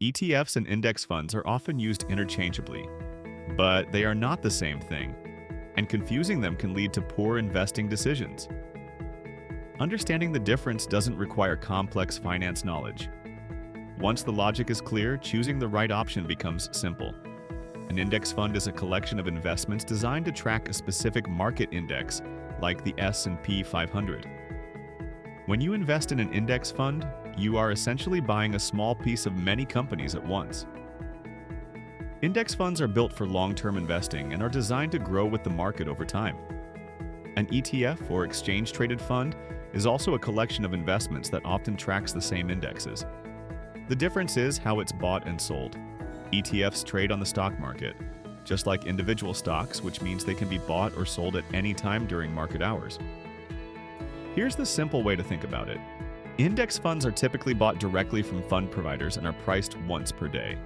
ETFs and index funds are often used interchangeably, but they are not the same thing, and confusing them can lead to poor investing decisions. Understanding the difference doesn't require complex finance knowledge. Once the logic is clear, choosing the right option becomes simple. An index fund is a collection of investments designed to track a specific market index, like the S&P 500. When you invest in an index fund, you are essentially buying a small piece of many companies at once. Index funds are built for long-term investing and are designed to grow with the market over time. An ETF, or exchange-traded fund, is also a collection of investments that often tracks the same indexes. The difference is how it's bought and sold. ETFs trade on the stock market, just like individual stocks, which means they can be bought or sold at any time during market hours. Here's the simple way to think about it. Index funds are typically bought directly from fund providers and are priced once per day.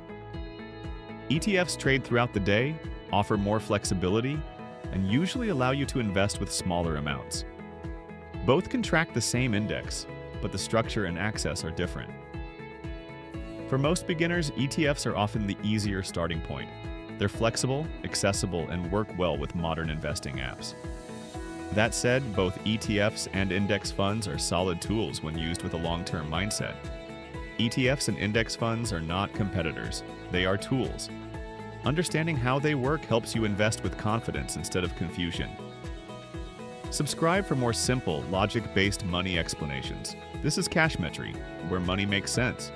ETFs trade throughout the day, offer more flexibility, and usually allow you to invest with smaller amounts. Both can track the same index, but the structure and access are different. For most beginners, ETFs are often the easier starting point. They're flexible, accessible, and work well with modern investing apps. That said, both ETFs and index funds are solid tools when used with a long-term mindset. ETFs and index funds are not competitors, they are tools. Understanding how they work helps you invest with confidence instead of confusion. Subscribe for more simple, logic-based money explanations. This is Cashmetry, where money makes sense.